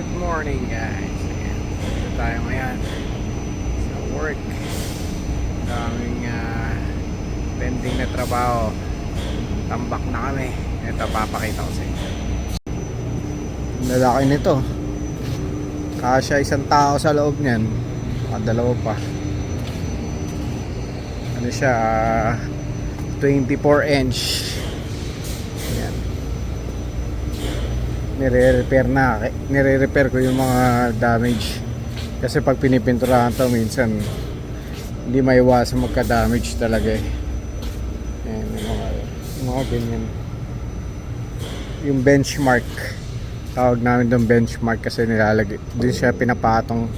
Good morning guys. Ayan, dito tayo ngayon sa work. Daming pending na trabaho. Tambak na kami. Ito papakita ko sa inyo. Ang lalaki nito. Kasya isang tao sa loob niyan. Dalawa pa. Ano siya? 24 inch. Ayan. Nire-repair ko yung mga damage kasi pag pinipinturahan to minsan hindi maiwasan magka-damage talaga eh. Ayan, yung mga ganyan, yung benchmark, tawag namin doon benchmark kasi nilalagay din siya pinapatong,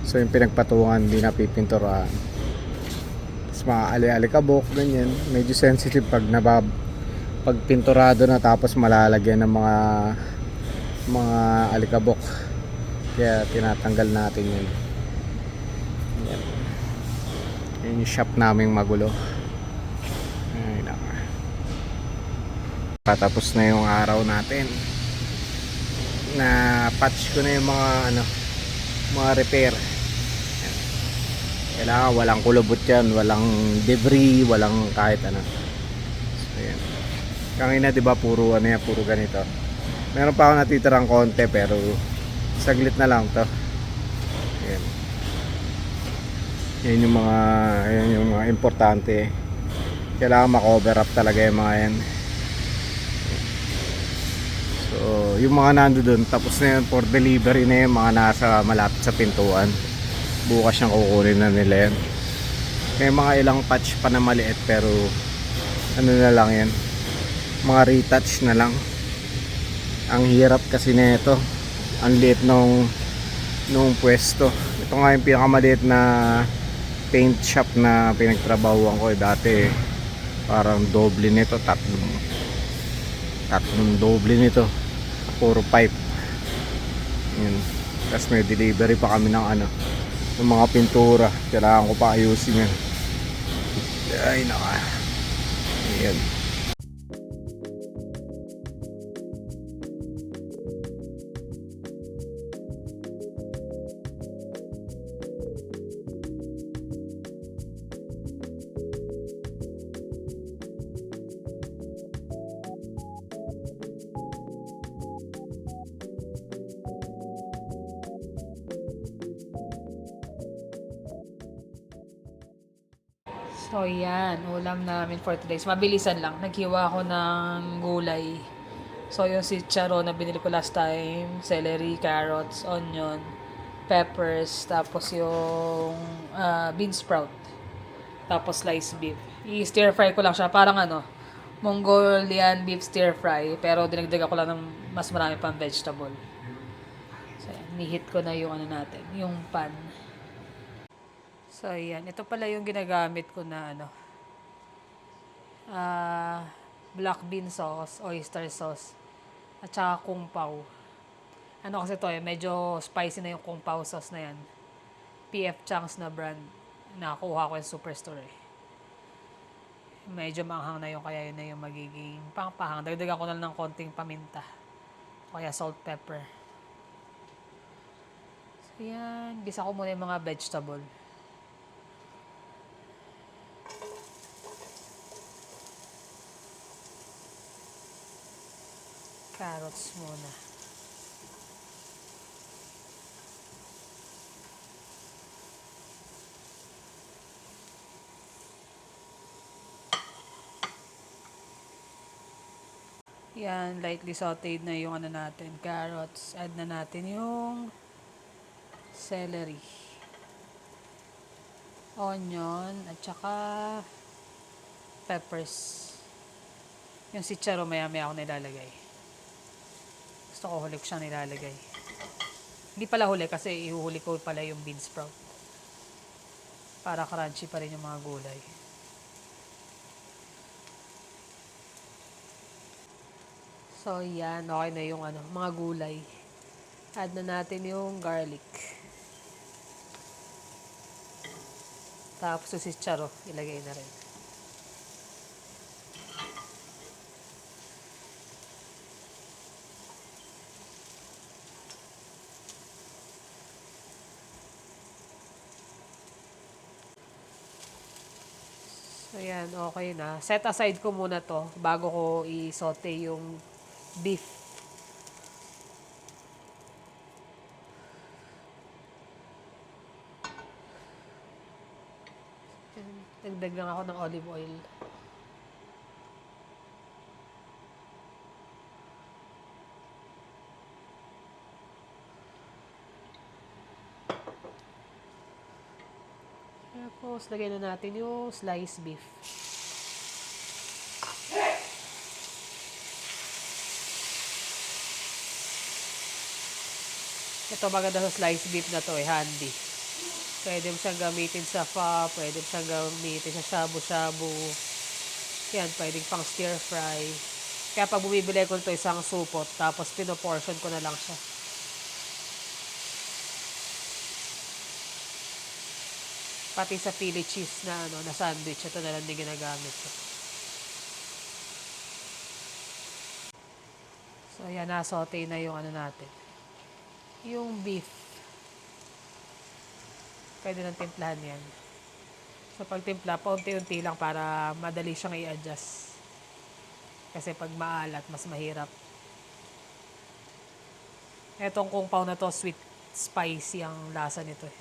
so yung pinagpatungan hindi napipinturahan. Tapos mga ali-alikabok ganyan, medyo sensitive pag pag pinturado na tapos malalagyan ng mga alikabok, kaya tinatanggal natin yun. Yan. Yun yung shop naming magulo. Ay, naka. Patapos na yung araw natin, na patch ko na yung mga repair. Yan. Kailangan walang kulubot yan, walang debris, walang kahit ano. So yan, kanina diba puro ganito. Meron pa ako natitirang konti pero saglit na lang to. Ayan. Yan yung mga importante. Kailangan ma-cover up talaga yung mga yan. So yung mga nando dun tapos na yun for delivery na yung mga nasa malapit sa pintuan. Bukas yung kukunin na nila yan. May mga ilang patch pa na maliit pero ano na lang yan, mga retouch na lang. Ang hirap kasi nito, ang liit nung pwesto. Ito nga yung pinakamaliit na paint shop na pinagtrabahuan ko dati. Parang doble nito, tatlong doble nito, puro pipe. Yun. Tapos may delivery pa kami ng ng mga pintura, kailangan ko pa ayusin yan. Ay naka, ayan. So, yan. Ulam namin for today. Mabilisan lang. Naghiwa ako ng gulay. So, yung chicharon na binili ko last time, celery, carrots, onion, peppers, tapos yung bean sprout. Tapos sliced beef. I-stir fry ko lang siya. Parang Mongolian beef stir fry. Pero dinagdagan ko lang ng mas marami pang vegetable. So, yan. Nihit ko na yung natin. Yung pan. So, ayan. Ito pala yung ginagamit ko na black bean sauce, oyster sauce, at saka kung pao. Kasi to medyo spicy na yung kung pao sauce na yan. PF Chang's na brand. Nakakuha ko yung superstore eh. Medyo maanghang na yung, kaya yun na yung magiging pangpahang. Dagdagan ko na lang ng konting paminta. Kaya salt, pepper. So, yan. Gisa ko muna yung mga vegetable. Carrots muna. Yan, lightly sauteed na yung natin, carrots. Add na natin yung celery, onion, at saka peppers. Yung chicharon maya-maya ako nilalagay. Gusto ko huli ko siyang nilalagay. Hindi pala huli kasi ihuhuli ko pala yung bean sprout. Para crunchy pa rin yung mga gulay. So, yan. Okay na yung mga gulay. Add na natin yung garlic. Tapos yung chicharon, ilagay na rin. Ayan, okay na. Set aside ko muna to bago ko i-saute yung beef. Dagdag lang ako ng olive oil. Tapos, lagyan na natin yung sliced beef. Ito maganda sa sliced beef na to handy. Pwede mo siyang gamitin sa pho, pwede mo siyang gamitin sa shabu-shabu. Yan, pwedeng pang stir fry. Kaya pag bumibili ko ito isang supot, tapos pinoportion ko na lang siya. Pati sa Philly cheese na na sandwich, ito na lang din ginagamit ko. So ayan, na-saute na yung natin. Yung beef. Pwede nang timplahan yan. So pag timpla, paunti-unti lang para madali siyang i-adjust. Kasi pag maalat, mas mahirap. Etong kung pao na to, sweet spicy ang lasa nito eh.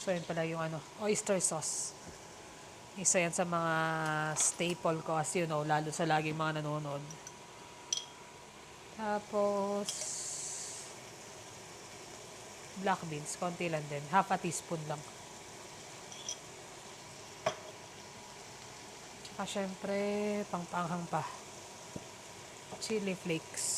So yun pala yung oyster sauce. Isa yan sa mga staple ko as you know, lalo sa laging mga nanonood. Tapos, black beans, konti lang din. Half a teaspoon lang. Tsaka syempre, pangpanghang pa. Chili flakes.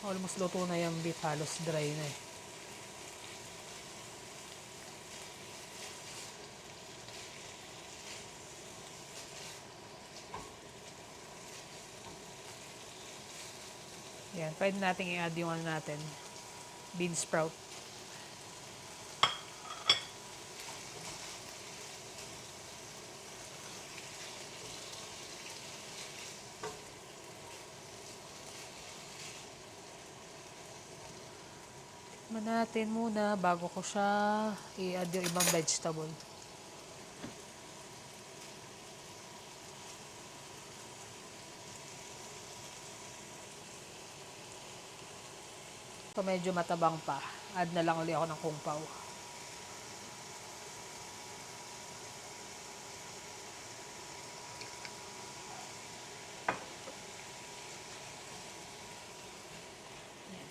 Almost luto na yung beef, halos dry na eh. Yan, pwede natin i-add yung natin, bean sprout. Tikman natin muna bago ko siya i-add yung ibang vegetable. So medyo matabang pa. Add na lang ulit ako ng kung pao.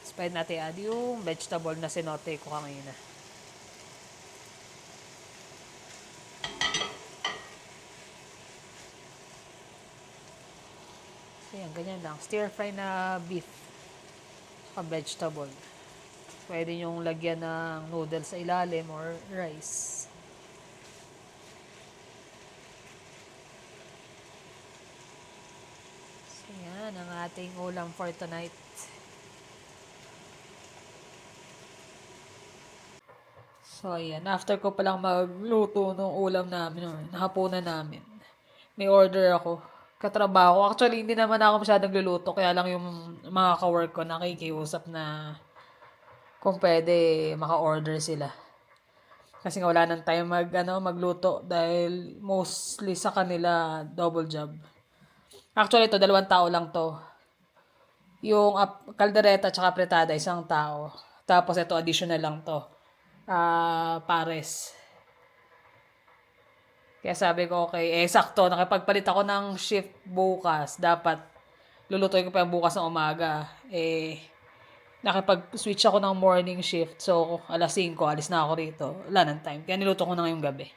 Yes, pwede natin add yung vegetable na sinote ko kanina. So yan, ganyan lang. Stir fry na beef. Saka vegetable. Pwede nyong lagyan ng noodles sa ilalim or rice. So yan, ang ating ulam for tonight. So ayan, after ko palang magluto ng ulam namin, or hapunan namin, may order ako. Katrabaho. Actually, hindi naman ako masyadong luluto. Kaya lang yung mga ka-work ko nakikiusap na kung pwede maka-order sila. Kasi nga wala nang time magluto dahil mostly sa kanila double job. Actually, ito, 2 tao lang to. Yung kaldereta at apretada, 1 tao. Tapos ito, additional lang to. Pares. Kaya sabi ko, okay, sakto, nakipagpalit ako ng shift bukas. Dapat, lulutuin ko pa yung bukas ng umaga. Nakipag-switch ako ng morning shift. So, 5:00, alis na ako rito. Wala ng time. Kaya niluto ko na ngayong gabi.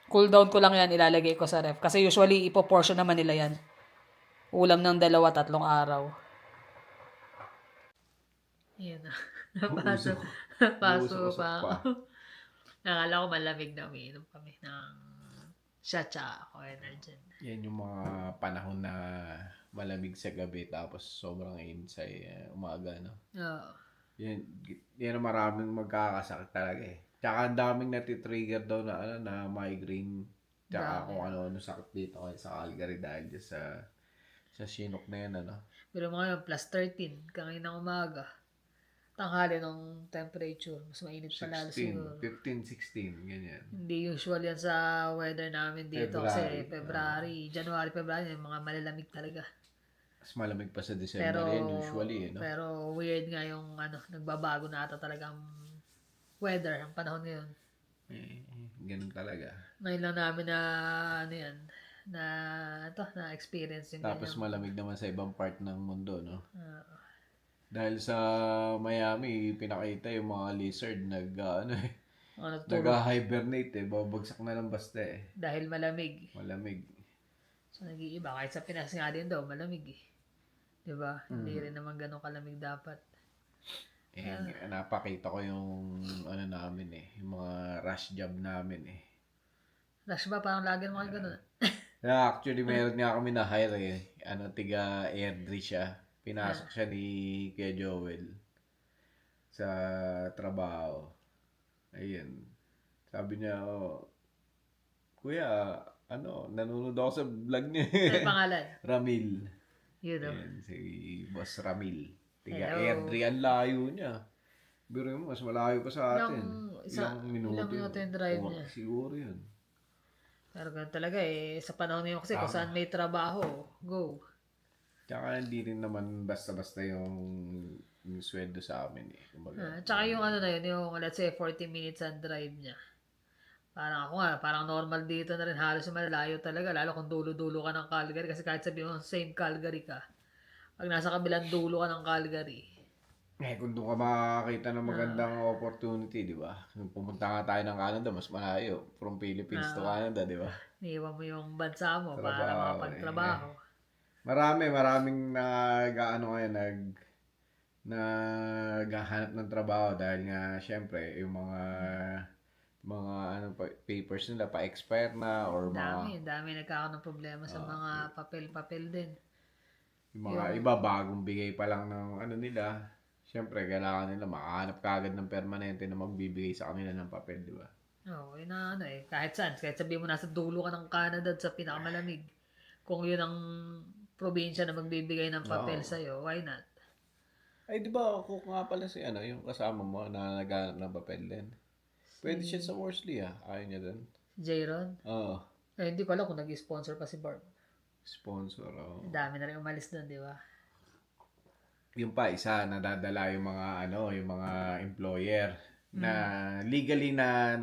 Cool down ko lang yan, ilalagay ko sa ref. Kasi usually, ipoportion naman nila yan. Ulam ng 2-3 araw. Yan na. Napasok pa ako. Nakala ko malamig na umiinom kami ng shot tsaka ako energy. Yan yung mga panahon na malamig sa gabi tapos sobrang init sa umaga, no? Oo. Yan ang maraming magkakasakit talaga eh. Tsaka ang daming natitrigger daw na, ano, na migraine. Tsaka Dami. kung ano-ano sakit dito ngayon sa Calgary dahil dyan sa Chinook na yan, ano? Pero mga yun, plus 13, kanina ng umaga. Tanghali ng temperature, mas mainit pa lalo 16, siguro. 15, 16, ganyan. Hindi usual yan sa weather namin dito kasi February. January, February, yung mga malalamig talaga. Mas malamig pa sa December yan usually, eh, no? Pero weird nga yung nagbabago na ata talagang weather, ang panahon ngayon. Ganun talaga. Ngayon lang namin na, na experience yung Tapos ganyan. malamig naman sa ibang part ng mundo, no? Ah, Dahil sa Miami, pinakita yung mga lizard tulog nag-hibernate eh. Babagsak na lang basta eh. dahil malamig. Malamig. So nag-iiba, kahit sa Pinas nga din daw, malamig eh. Diba? Hindi rin naman ganun kalamig dapat. Napakita ko yung ano namin eh. Yung mga rush job namin eh. Rush ba? Parang lagi naman kayo ganun. Actually, meron nga kami na hire eh. Tiga Airdrie siya. Pinasok siya ni Kuya Joel sa trabaho. Ayun. Sabi niya, Kuya, nanonood ako sa vlog niya. Ano pangalan? Ramil. Yun know. Ayan, si Boss Ramil. Tiga Hello. Airdrie, ang layo niya. Pero mas malayo pa sa atin. Ilang Ilang minuto yung drive niya. Siguro yun. Pero ganun talaga eh. Sa panahon ngayon kasi kung saan may trabaho, go. Tsaka hindi rin naman basta-basta yung sweldo sa amin eh. Kumbaga, Tsaka yung na yun, yung let's say 40 minutes ang drive niya. Parang ako nga, parang normal dito na rin halos yung malalayo talaga. Lalo kung dulo-dulo ka ng Calgary. Kasi kahit sabihin mo same Calgary ka. Pag nasa kabilang dulo ka ng Calgary. kung doon ka makakita ng magandang opportunity, di ba? Nung pumunta nga tayo ng Canada, mas malayo. From Philippines to Canada, di ba? Niiwan mo yung bansa mo para Trabaho, makapagtrabaho. Maraming naghahanap ng trabaho dahil nga syempre yung mga papers nila pa-expire na or Dami nagkakaroon ng problema sa mga papel-papel din. yung mga iba bagong bigay pa lang ng nila. Syempre kailangan nila makahanap kaagad ng permanente na magbibigay sa kanila ng papel, di ba? Oo, yun na kahit saan. Kahit sabihin mo nasa dulo ka ng Canada at sa pinakamalamig. Kung yun ang probinsya na magbibigay ng papel sa'yo, why not? Ay, di ba ako nga pala si yung kasama mo na naghanap ng papel din. Pwede siya sa Worsley Ayaw niya dun. Jayron? Oo. Hindi ko alam kung nag-sponsor pa si Barb. Sponsor, Dami na rin umalis doon, di ba? Yung pa isa nadadala yung mga employer na legally na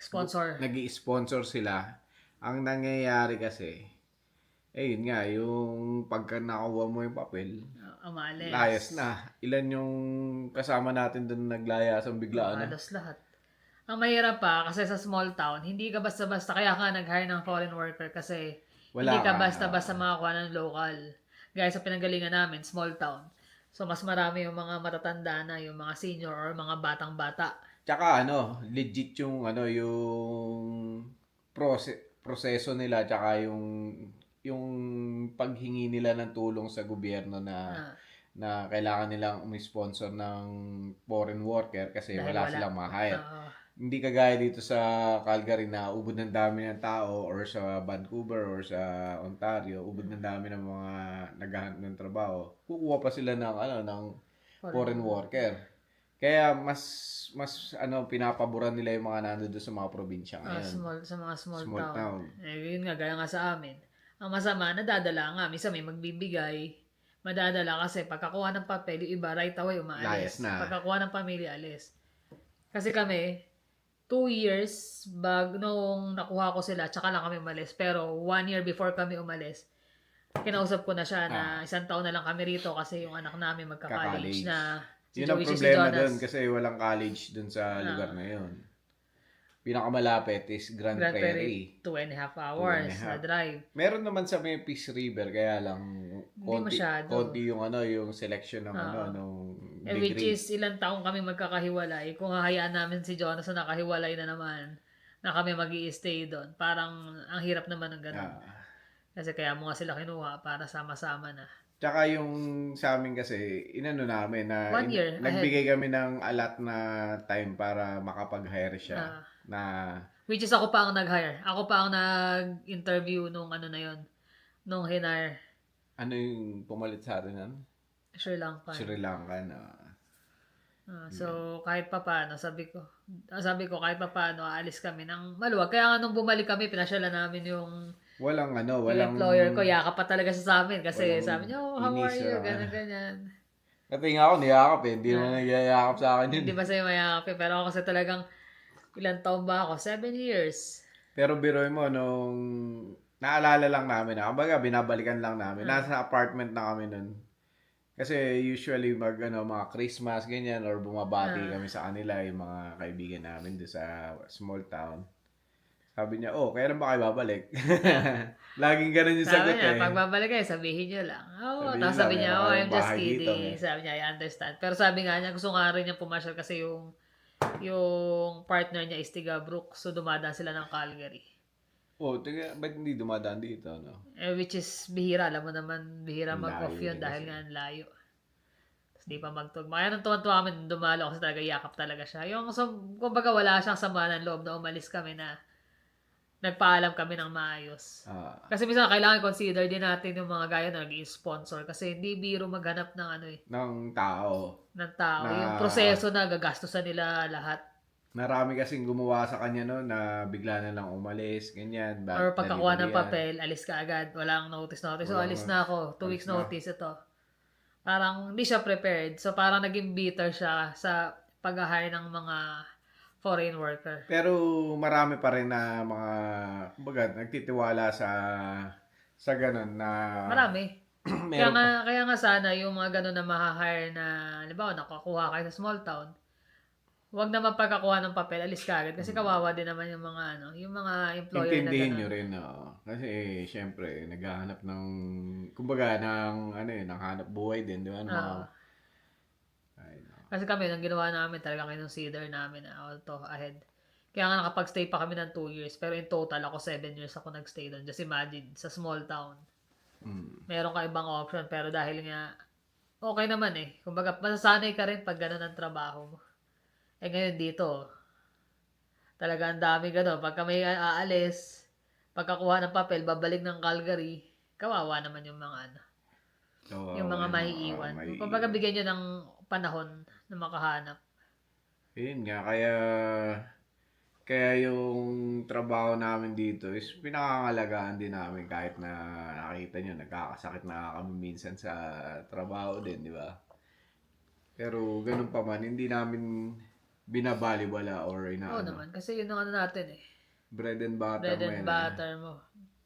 Sponsor. nag-i-sponsor sila. Ang nangyayari kasi yun nga, yung pagka nakuha mo yung papel, Umalis. layas na. Ilan yung kasama natin doon naglayasan biglaan na? Halos lahat. Ang mahirap pa, kasi sa small town, hindi ka basta-basta, kaya ka nag-hire ng foreign worker kasi hindi ka basta-basta makakuha ng local. Gaya sa pinanggalingan namin, small town. So, mas marami yung mga matatanda na, yung mga senior or mga batang-bata. Tsaka legit yung proseso nila, tsaka yung paghingi nila ng tulong sa gobyerno na kailangan nilang umi-sponsor ng foreign worker kasi wala silang ma-hire. Hindi kagaya dito sa Calgary na ubod ng dami ng tao or sa Vancouver or sa Ontario, ubod ng dami ng mga naghahanap ng trabaho. Kukuha pa sila ng foreign worker. Kaya mas pinapaboran nila yung mga nandoon sa mga probinsya ngayon. Sa mga small town. Yun nga, gaya nga sa amin. Ang masama, nadadala nga. Minsan may magbibigay. Madadala kasi pagkakuha ng papel, yung iba right away umaalis. Pagkakuha ng pamilya, alis. Kasi kami, 2 years nung nakuha ko sila, tsaka lang kami umalis. Pero 1 year before kami umalis, kinausap ko na siya na 1 taon na lang kami rito kasi yung anak namin magka-college na si yun ang problema doon kasi walang college doon sa lugar na yun. Pinakamalapit is Grand Prairie. 2.5 hours na drive. Meron naman sa may Peace River kaya lang konti yung yung selection ng which degree. is ilang taong kami magkakahiwalay. Kung hahayaan namin si Jonas na nakahiwalay na naman, na kami mag stay doon. Parang ang hirap naman ng ganun. Ah. Kasi kaya mo nga sila kinuha para sama-sama na. Tsaka yung sa amin kasi, inano namin na 1 year nagbigay kami ng alat na time para makapag-hire siya. Na Which is ako pa ang nag-hire. Ako pa ang nag-interview nung ano na yon, nung hinire. ano yung pumalit sa atin nun? Sri Lanka. Sri Lanka na. So kahit pa paano, sabi ko kahit pa paano aalis kami ng maluwag. Kaya nga nung bumalik kami, pinasyalan namin yung Walang employer ko. Yakap pa talaga siya sa amin kasi walang sabi niya, oh, how are inis you? or Ganyan, ganyan. Kasi nga ako niyakap eh. Hindi naman nagyayakap sa akin yun. Hindi ba sa'yo mayakap eh? Pero ako kasi talagang ilang taon ba ako? 7 years. Pero biroy mo, nung naalala lang namin na, kumbaga binabalikan lang namin. Nasa apartment na kami nun. Kasi usually mga Christmas, ganyan, or bumabati kami sa kanila, yung mga kaibigan namin doon sa small town. Sabi niya, oh, kailan ba kayo babalik? Laging ganun yung Sabi sagot niya, eh. pag babalik kayo, sabihin niyo lang. Oo, Sabihin tapos lang, sabi niya, meron oh, kayong I'm just bahay dito, kidding. eh. Sabi niya, I understand. Pero sabi nga niya, gusto nga rin niya pumasyal kasi yung partner niya is tiga Brook. So, dumadaan sila ng Calgary. Oh, tiga, ba't hindi dumadaan dito, no? Which is bihira. Alam mo naman, bihira Ang mag-off layo yun eh, dahil kasi. nga ang layo. Tapos di pa magtugma. Kaya nung tuwan-tuwa kami, nung dumalo kasi talaga yakap talaga siya. Kumbaga wala siyang sama ng loob na umalis kami na nagpaalam kami ng maayos. Kasi minsan kailangan consider din natin yung mga gaya na nag-sponsor kasi hindi biro maghanap ng Ng tao. ng tao. Na- Yung proseso na gagastusan nila lahat. Marami kasing gumawa sa kanya no na bigla na lang umalis, ganyan. Or pagkakuha ng dali-dalian. papel, alis ka agad. Walang notice. So, Walang- alis na ako. 2 alis weeks na. notice ito. Parang hindi siya prepared. So, parang naging bitter siya sa pag-hire ng mga foreign worker. Pero marami pa rin na mga, kumbaga, nagtitiwala sa ganun na Marami. meron pa. Kaya nga sana yung mga ganun na ma-hire na, halimbawa, nakakuha kayo sa small town, huwag naman pagkakuha ng papel, alis ka agad. Kasi kawawa din naman yung mga, yung mga employer na Intindihin ganun. nyo rin, kasi syempre, naghahanap ng, kumbaga, ng hanap buhay din, di ba? Ay, no. Kasi kami, nang ginawa namin, talagang kinonsider namin na to ahead. Kaya nga nakapag-stay pa kami ng 2 years. Pero in total, ako 7 years ako nag-stay doon. Just imagine, sa small town. Meron ka ibang option. Pero dahil nga, okay naman eh. Kumbaga, masasanay ka rin pag gano'n ang trabaho mo. Eh ngayon dito, talaga ang dami gano'n. Pag kami aalis, pagkakuha ng papel, babalik ng Calgary, kawawa naman yung mga yung mga maiiwan. Kumbaga, bigyan nyo ng panahon na makahanap. Yun nga, kaya yung trabaho namin dito is pinakangalagaan din namin kahit na nakita nyo, nagkakasakit na kami minsan sa trabaho din, di ba? Pero ganun pa man, hindi namin binabaliwala or Oo naman, kasi yun ang natin eh. bread and butter Bread mo and yan, butter mo.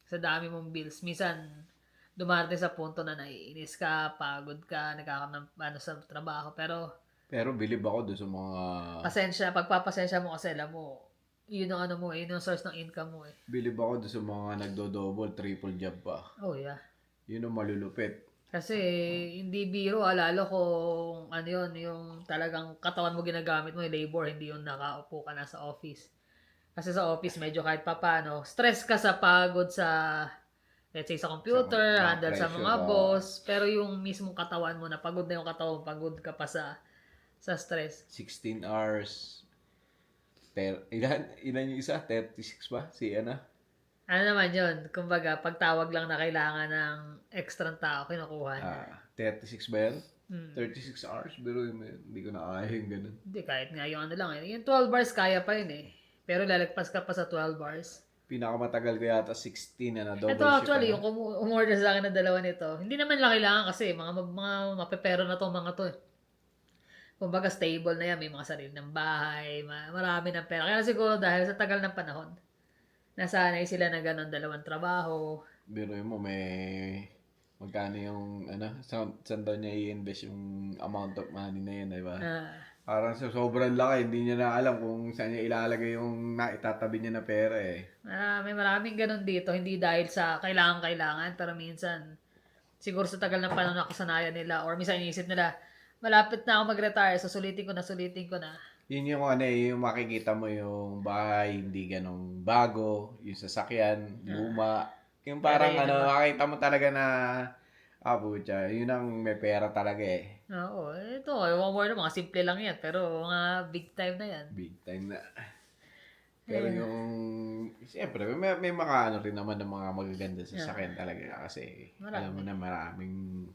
Sa dami mong bills. Minsan, dumarating sa punto na naiinis ka, pagod ka, nagkakaroon ng sa trabaho. Pero, bilib ako doon sa mga... pagpapasensya mo kasi alam mo, yun ang yun ang source ng income mo eh. Bilib ako doon sa mga nagdo-double, triple job pa. Oh yeah. Yun ang malulupit. Kasi, hindi biro, lalo kung yung talagang katawan mo ginagamit mo, yung labor, hindi yung nakaupo ka na sa office. Kasi sa office, medyo kahit papano, stress ka sa pagod sa, let's say, sa computer, Sa handle sa pressure, mga boss, pero yung mismong katawan mo, napagod na yung katawan, pagod ka pa sa stress. 16 hours. Ilan yung isa? 36 ba? Si Ana? Ano naman yun? Kumbaga, pagtawag lang na kailangan ng extra tao, kinukuha niya. 36 ba yan? 36 hours? Pero hindi ko na kaya yung ganun. Hindi, kahit nga yung lang eh. Yung 12 bars, kaya pa yun eh. Pero lalagpas ka pa sa 12 bars. Pinakamatagal ko yata 16 na double Ito shift. actually, yung umorder sa akin na dalawa nito, hindi naman lang kailangan kasi mga mapepero na to mga to eh. Kumbaga stable na yan, may mga sarili ng bahay, marami ng pera. Kaya siguro dahil sa tagal ng panahon, nasanay sila na gano'n dalawang trabaho. Biro mo, magkano yung, saan daw niya i-invest yung amount of money na yun, di ba? Parang sobrang laki, hindi niya na alam kung saan niya ilalagay yung itatabi niya na pera eh. May maraming gano'n dito, hindi dahil sa kailangan, pero minsan, siguro sa tagal ng panahon na kasanayan nila, or minsan iniisip nila, Malapit na ako mag-retire, so sulitin ko na. Yun yung ano yung makikita mo yung bahay, hindi ganong bago, yung sasakyan, luma. Yung Pero parang yun naman. makita mo talaga na, pucha, yun ang may pera talaga eh. Oo, ito, ewan ko na, mga simple lang yan, pero mga big time na yan. Big time na. Pero yung, siyempre, may mga ano rin naman ng mga magaganda sa sasakyan talaga kasi alam mo na maraming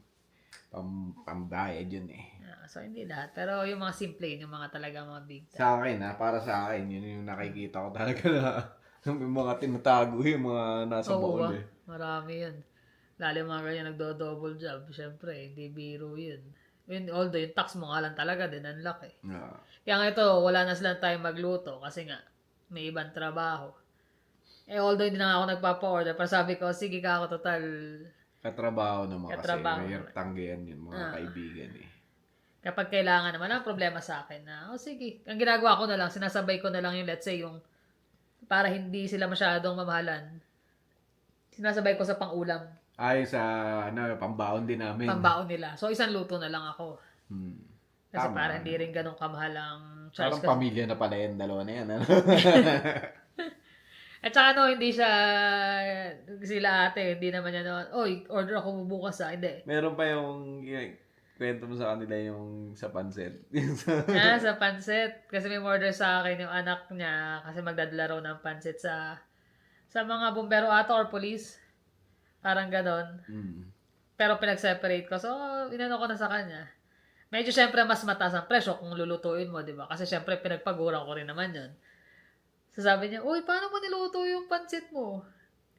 pambayad yun eh. So, hindi lahat. Pero yung mga simple, yung mga talaga mga big time. Sa akin para sa akin, yun yung nakikita ko talaga na may mga tinatago yung mga nasa baon eh. Marami yun. Lalo yung mga ganyan nagdo-double job. Siyempre, hindi biro yun. Although yung tax mo nga lang talaga din, ang laki. Kaya nga ito, wala na silang time magluto kasi nga, may ibang trabaho. Although hindi na nga ako nagpapa-order, pero sabi ko, sige ka ako total. Katrabaho naman kasi may tanggihan yun mga kaibigan eh. Kapag kailangan naman, ang problema sa akin na, sige. Ang ginagawa ko na lang, sinasabay ko na lang yung, let's say, yung, para hindi sila masyadong mamahalan, sinasabay ko sa pang-ulam. Ay, sa, pambaon din namin. Pambaon nila. So, isang luto na lang ako. Kasi Tama. para hindi rin ganun kamahal ang charge. Parang pamilya na pala yung dalawa na yan. At saka hindi siya, sila ate, hindi naman niya oy, order ako bukas hindi. Meron pa yung kwento mo sa kanila yung sa pansit. Sa pansit. Kasi may order sa akin yung anak niya kasi magdadala raw ng pansit sa mga bumbero ata or police. Parang ganon. Pero pinag-separate ko. So, inano ko na sa kanya. Medyo syempre mas mataas ang presyo kung lulutuin mo, di ba? Kasi syempre pinagpagura ko rin naman yun. So sabi niya, uy, paano mo niluto yung pansit mo?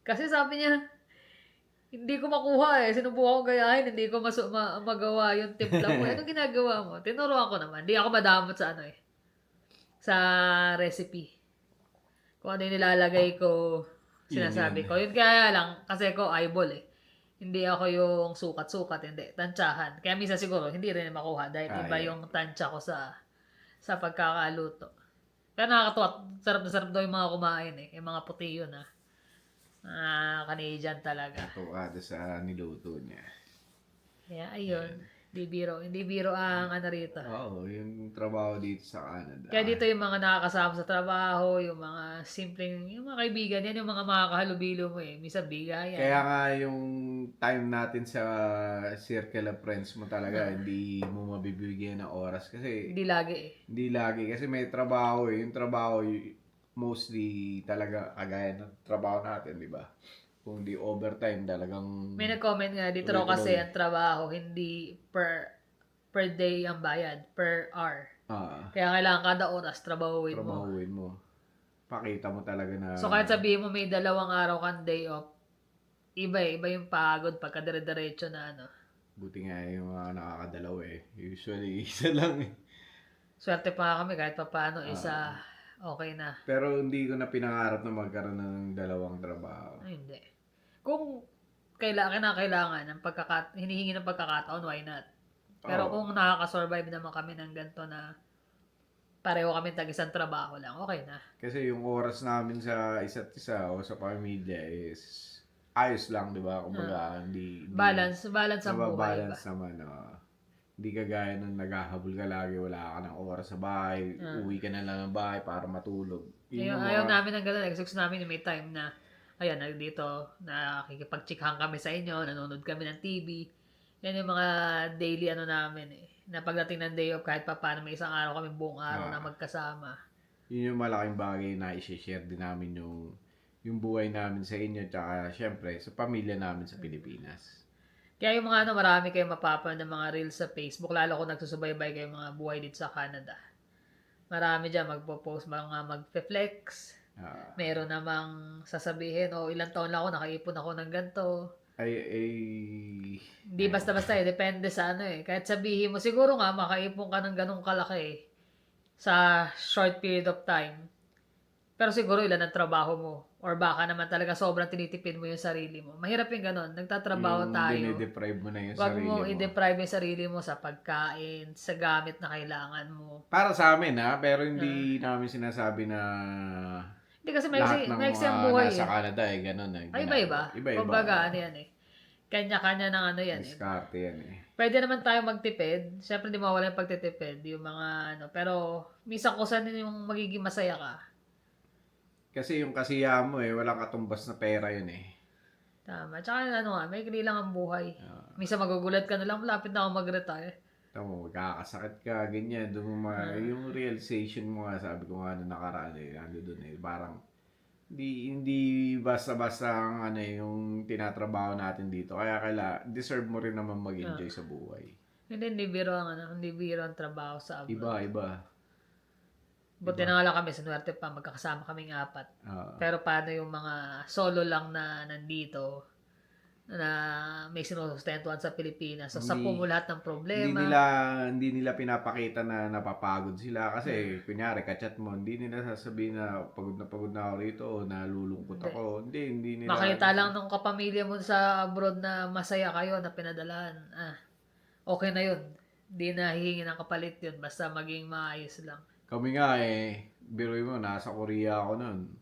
Kasi sabi niya, hindi ko makuha eh. Sinubukan ko gayahin, hindi ko magawa yung timpla mo. Anong ginagawa mo? Tinuruan ko naman. Hindi ako madamot sa sa recipe. Kung ano yung nilalagay ko, sinasabi ko. Yun kaya lang, kasi ko eyeball eh. Hindi ako yung sukat-sukat, hindi. Tansyahan. Kaya minsan siguro, hindi rin makuha dahil iba yung tansya ko sa pagkakaluto. Kaya nakakatuwa. Sarap na sarap daw yung mga kumain eh. Yung mga puti yun Canadian talaga. Tuwa sa niluto niya. Kaya ayun. Hindi biro ang rito. Oo, yung trabaho dito sa Canada. Kaya dito yung mga nakakasama sa trabaho, yung mga simpleng, yung mga kaibigan, yan yung mga makakahalubilo mo eh. Minsan bigayan. Kaya nga yung time natin sa circle of friends mo talaga, hindi mo mabibigyan ng oras kasi Hindi lagi eh. hindi lagi kasi may trabaho eh. Yung trabaho mostly talaga kagaya ng trabaho natin, di ba? Kung di overtime talagang May nag-comment nga dito raw kasi ang trabaho, hindi per day ang bayad, per hour. Kaya kailangan kada oras trabahuin mo. trabahuin mo. Pakita mo talaga na So kahit sabihin mo may 2 araw kang day off, iba yung pagod pagka dire-diretso na buti nga yung mga nakakadalaw eh. Usually isa lang eh. Swerte pa kami kahit paano isa okay na. Pero hindi ko na pinangarap na magkaroon ng dalawang trabaho. Ay, hindi. Kung kailangan ng hinihingi ng pagkakataon, why not? Pero kung nakaka-survive naman kami ng ganito na pareho kami tag-isang trabaho lang, okay na. Kasi yung oras namin sa isa't isa o sa pamilya is ayos lang, di ba? Kumbaga, hindi Balance ang buhay ba? balance naman. Hindi kagaya nung naghahabol ka lagi, wala ka ng oras sa bahay, uwi ka na lang ng bahay para matulog. Ayaw namin ng gano'n. Gusto namin may time na, ayan, dito, nakikipag-chikahan kami sa inyo, nanonood kami ng TV. Yan yung mga daily namin eh. Na pagdating ng day off, kahit pa paano may isang araw kami buong araw na magkasama. Yun yung malaking bagay na i-share din namin yung buhay namin sa inyo, tsaka syempre sa pamilya namin sa Pilipinas. Kaya yung mga marami kayong mapapanood ng mga reels sa Facebook, lalo kung nagsusubaybay kayo mga buhay dito sa Canada. Marami dyan magpo-post, mga magfe-flex. Meron namang sasabihin, ilang taon lang ako, nakaipon ako ng ganito. Hindi basta-basta depende sa Kahit sabihin mo, siguro nga, makaipon ka ng ganong kalaki sa short period of time. Pero siguro ilan ang trabaho mo. Or baka naman talaga sobrang tinitipid mo yung sarili mo. Mahirap yung ganun. Nagtatrabaho tayo. Dine-deprive mo na yung Wag sarili mo mo. i-deprive yung sarili mo sa pagkain, sa gamit na kailangan mo. Para sa amin pero hindi namin sinasabi na Hindi kasi lahat ng maiksi ang mga buhay nasa Canada ganun Ay, iba-iba. Iba-iba. Kumbaga, yan Kanya-kanya ng ano yan eh. Diskarte yan eh. Pwede naman tayo magtipid. Siyempre, di mawala yung pagtitipid. Yung mga ano. Pero, minsan kung saan yung magiging masaya ka. Kasi yung kasiyahan mo eh, walang katumbas na pera yun eh. Tama. Tsaka ano nga, may kili lang ang buhay. Ah. Minsan magugulat ka na lang, malapit na ako mag-retire. Tamo, magkakasakit ka, ganyan. Doon mo yung realization mo nga, sabi ko nga na nakaraan eh, ano doon eh, parang hindi basta-basta ang ano eh, yung tinatrabaho natin dito. Kaya deserve mo rin naman mag-enjoy sa buhay. Hindi biro ang ano, hindi biro ang trabaho sa abroad. Iba. Buti na nga lang kami, sinuwerte pa, magkakasama kaming 4. Ah, Pero paano yung mga solo lang na nandito, na may sinusustentuhan sa Pilipinas. So, sa mo lahat ng problema. hindi nila pinapakita na napapagod sila kasi kunyari kachat mo, hindi nila sasabihin na pagod na ako rito o nalulungkot ako. Hindi nila. Makita lang ng kapamilya mo sa abroad na masaya kayo, na pinadalaan. Okay na yun. Hindi na hihingi ng kapalit yun. Basta maging maayos lang. Kami nga eh, biruin mo, nasa Korea ako nun.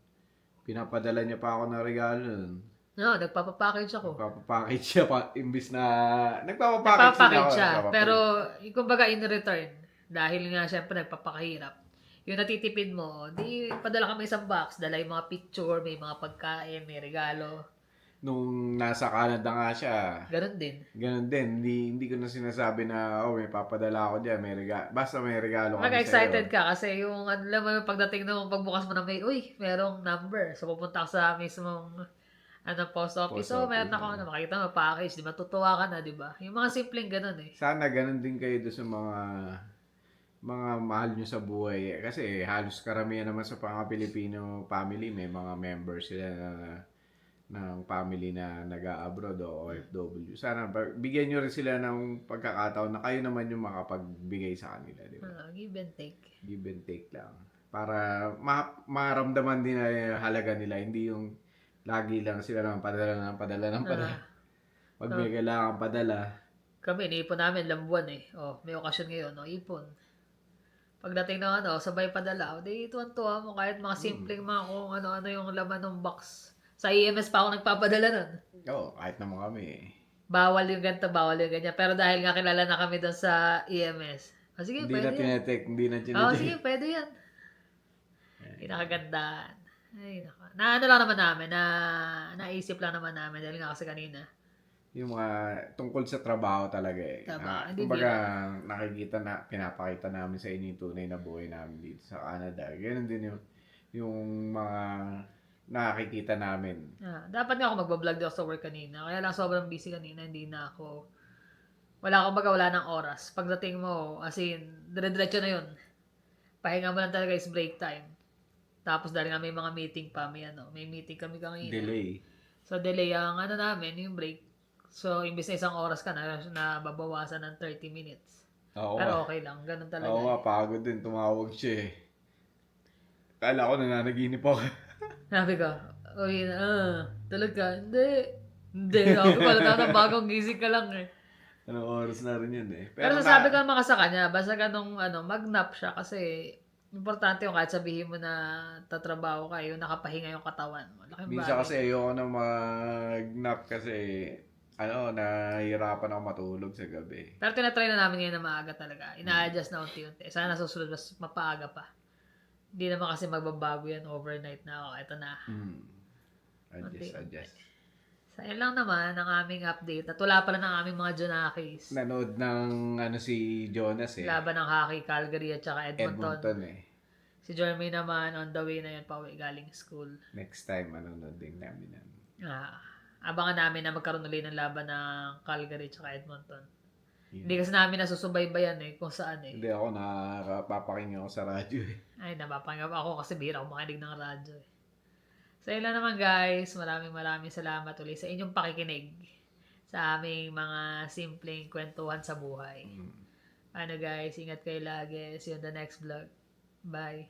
Pinapadala niya pa ako ng regalo nun. No, nagpapapackage ako. Nagpapapackage siya pa, imbis na nagpapapackage Siya. Pero, kumbaga in return, dahil nga syempre nagpapakahirap, yung natitipid mo, di padala kami isang box, dala yung mga picture, may mga pagkain, may regalo. Nung nasa Canada nga siya, Ganun din. Hindi ko na sinasabi na, may papadala ako dyan, may regalo. Basta may regalo kami Excited sa'yo. ka kasi yung alam mo yung pagdating ng pagbukas mo ng mail, merong number. So pupunta ka sa mismong post office. Post So office, meron ako makita mo package, di ba? Tutuwa ka na, di ba? Yung mga simpleng ganun eh. Sana ganun din kayo doon sa mga mahal nyo sa buhay. Kasi halos karamihan naman sa mga Pilipino family, may mga members sila ng family na nag-abroad o OFW. Sana bigyan nyo rin sila ng pagkakataon na kayo naman yung makapagbigay sa kanila. Di ba? Give and take. Give and take lang. Para maramdaman din na yung halaga nila. Hindi yung lagi lang sila naman padala. Pag may kailangan padala. Kami, iniipon namin lambuan eh. May okasyon ngayon, ipon. Pagdating ng sabay padala. Di tuwan-tuwa mo kahit mga simpleng mga kung ano-ano yung laman ng box. Sa EMS pa ako nagpapadala nun. Kahit naman kami. Bawal yung ganito, bawal yung ganyan. Pero dahil nga kilala na kami doon sa EMS. Sige, Hindi pwede na yan. tinetek, hindi na tinetek. Sige, pwede yan. Pinakagandaan. Ay, nako. Na ano lang naman namin, naisip lang naman namin dahil nga kasi kanina. Yung mga tungkol sa trabaho talaga eh. Tama. Kumbaga, pinapakita namin sa inyo yung tunay na buhay namin dito sa Canada. Ganun din yung mga nakikita namin. Dapat nga ako magbablog daw sa work kanina. Kaya lang sobrang busy kanina, hindi na ako. Wala ng oras. Pagdating mo, as in, dire-diretso na yun. Pahinga mo lang talaga is break time. Tapos dahil nga may mga meeting pa, may meeting kami kanina. Delay. So, delay ang namin, yung break. So, imbis na isang oras ka na babawasan ng 30 minutes. Pero okay lang, ganun talaga. Oo nga, pagod din. Tumawag siya eh. Kala ko nananaginip ako. Sabi ko, tulog ka? Hindi. Sabi ko, na bagong gising ka lang eh. Anong oras na rin yun eh. Pero sabi ko naman sa kanya, basta ganong mag-nap siya kasi importante yung kahit sabihin mo na tatrabaho ka, yung nakapahinga yung katawan mo. Minsan kasi ayoko na mag-nap kasi nahihirapan ako matulog sa gabi. Pero tinatry na namin ngayon na maaga talaga. Ina-adjust na unti-unti. Sana susunod mas mapaaga pa. Hindi naman kasi magbabago yan overnight na ito na. Adjust. So, yun lang naman ang aming update. At wala pala ng aming mga Junakis. Nanood ng si Jonas eh. Laban ng hockey, Calgary at saka Edmonton. eh. Si Jeremy naman on the way na yun pauwi galing school. Next time, manonood din namin. Abangan namin na magkaroon ulit ng laban ng Calgary at saka Edmonton. Yeah. Hindi kasi namin nasusubaybayan kung saan eh. Hindi ako nakapapakinggan ako sa radyo eh. Ay, napapangap ako kasi bihira ako makinig ng radyo eh. So, yun lang naman guys. Maraming salamat ulit sa inyong pakikinig sa aming mga simpleng kwentuhan sa buhay. Guys, ingat kayo lagi. See you on the next vlog. Bye.